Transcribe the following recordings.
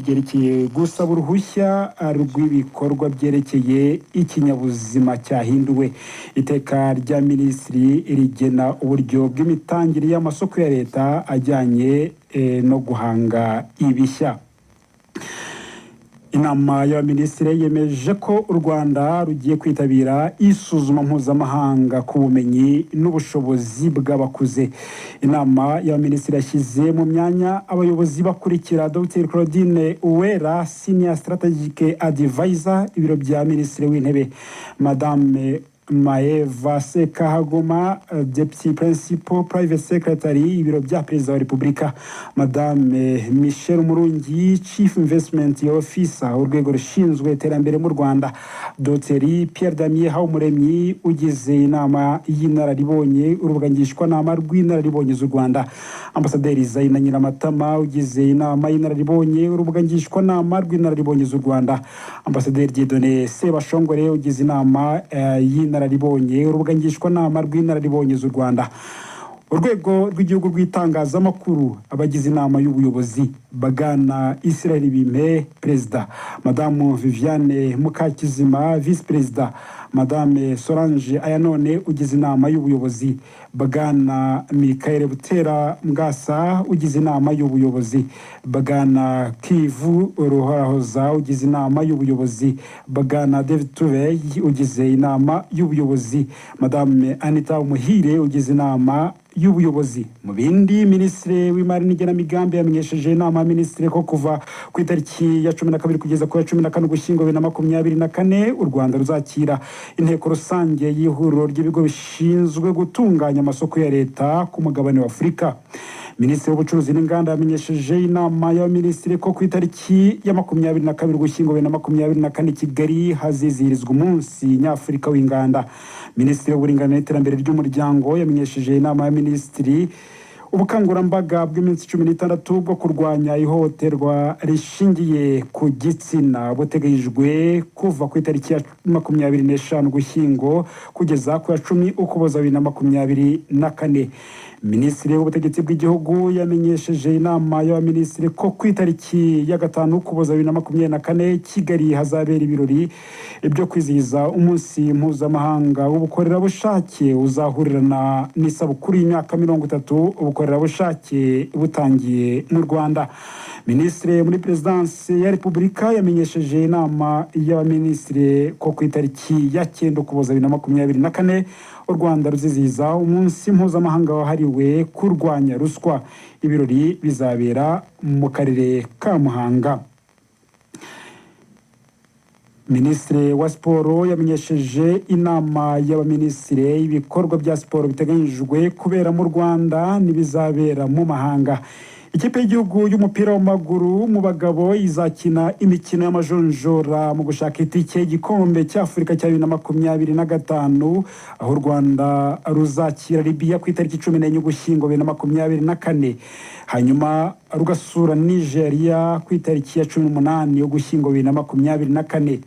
ryerekeye gusaba uruhushya rw'ibikorwa byerekeye ikinyabuzima cyahinduwe. Iteka rya minisitiri rigena uburyo bw'imitangire y'amasoko ya leta ajyanye no guhanga ibishya. Inama y'abaminisitiri yemeje ko u Rwanda rugiye kwitabira isuzuma mpuzamahanga ku bumenyi n'ubushobozi bw'abakuze. Inama y'abaminisitiri yashyize mu myanya abayobozi bakurikira: Dr Claudine Uwera, Senior Strategic Advisor, ibiro bya Minisitiri w'Intebe; Madame Maeva Sekahagoma, Deputy Principal Private Secretary, ibiro bya Perezida wa Repubulika; Madame Michelle Murungi, Chief Investment Officer, urwego rushinzwe iterambere mu Rwanda; Dr Pierre Damien Habumuremyi, ugize inama y'inararibonye, urubuga ngishwanama rw'inararibonye z'u Rwanda; Ambasaderi Zaina Nyiramatama, ugize inama y'inararibonye, urubuga ngishwanama rw'inararibonye z'u Rwanda; Ambasaderi Dieudonné Sebashongore, ugize inama y'inararibonye, urubuga ngishwanama rw'inararibonye z'u Rwanda. Urwego rw'igihugu rw'itangazamakuru, abagize inama y'ubuyobozi: Bagana Israel Bime, Perezida; Madamu Viviane Mukakizima, Vice Perezida; Madame Solange Ayanone, ugize inama y'ubuyobozi; Bagana Michael Butera Mgasa, ugize inama y'ubuyobozi; Bagana Kivu Ruhorahoza, ugize inama y'ubuyobozi; Bagana David Tuvey, ugize inama y'ubuyobozi; Madame Anita Umuhire, ugize inama y'ubuyobozi. Mu bindi, Minisitiri w'Imari n'Igenamigambi yamenyesheje inama y'Abaminisitiri ko kuva ku itariki ya 12 kugeza ku ya 14 Ugushyingo 2024 u Rwanda ruzakira inteko rusange y'ihuriro ry'ibigo bishinzwe gutunganya amasoko ya leta ku mugabane wa Afurika. Minisitiri w'Ubucuruzi n'Inganda yamenyesheje inama y'Abaminisitiri ko ku itariki ya 22 Ugushyingo 2024 Kigali hazizihirizwa umunsi nyafurika w'inganda. Minisitiri w'Uburinganire n'Iterambere ry'Umuryango yamenyesheje inama y'Abaminisitiri ubukangurambaga bw'iminsi 16 bwo kurwanya ihohoterwa rishingiye ku gitsina buteganyijwe kuva ku itariki ya 25 Ugushyingo kugeza ku ya 10 Ukuboza 2024. Minisitiri w'Ubutegetsi bw'Igihugu yamenyesheje inama y'Abaminisitiri ko ku itariki ya 5 Ukuboza 2024 Kigali hazabera ibirori byo kwizihiza umunsi mpuzamahanga w'ubukorerabushake uzahurirana n'isabukuru y'imyaka 30 ubukorerabushake butangiye mu Rwanda. Minisitiri muri Perezidansi ya Repubulika yamenyesheje inama y'Abaminisitiri ko ku itariki ya 9 Ukuboza 2024 u Rwanda ruzizihiza umunsi mpuzamahanga wahariwe kurwanya ruswa. Ibirori bizabera mu karere ka Muhanga. Minisitiri wa Siporo yamenyesheje inama y'Abaminisitiri ibikorwa bya siporo biteganyijwe kubera mu Rwanda n'ibizabera mu mahanga. Ikipe y'igihugu y'umupira w'amaguru mu bagabo izakina imikino y'amajonjora mu gushaka itike y'igikombe cy'Afurika cya 2025 aho u Rwanda ruzakira Libya ku itariki 14 Ugushyingo 2024, hanyuma rugasura Nigeria ku itariki ya 18 Ugushyingo 2024.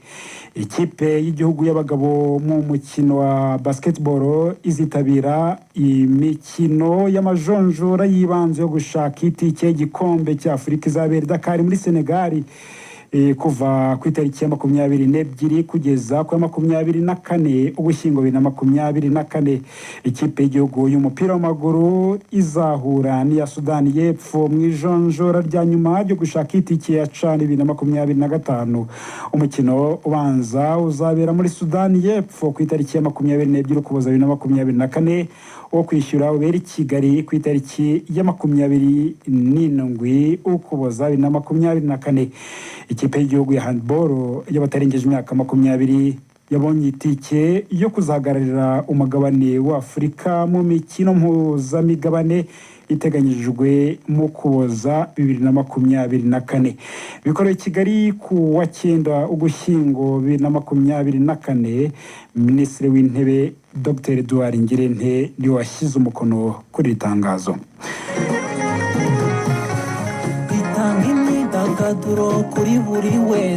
Ikipe y'igihugu y'abagabo mu mukino wa basketball izitabira imikino y'amajonjora yibanze yo gushaka itike y'igikombe cy'Afurika izabera Dakar muri Senegal kuva ku itariki ya 22 kugeza ku 24 Ugushyingo 2024. Ikipe y'igihugu y'umupira w'amaguru izahura n'iya Sudani y'Epfo mu ijonjora rya nyuma ryo gushaka itike ya CHAN 2025. Umukino ubanza uzabera muri Sudani y'Epfo ku itariki ya 22 Ukuboza 2024, wo kwishyura ubera i Kigali ku itariki ya 27 Ukuboza 2024. Ikipe y'igihugu ya handball y'abatarengeje imyaka 20 yabonye itike yo kuzahagararira umugabane wa Afurika mu mikino mpuzamigabane iteganyijwe mu Ukuboza 2024. Bikorewe Kigali ku wa 9 Ugushyingo 2024. Minisitiri w'Intebe Dr Edouard Ngirente niwe washyize umukono kuri itangazo. Itanga imyidagaduro kuri buri wese.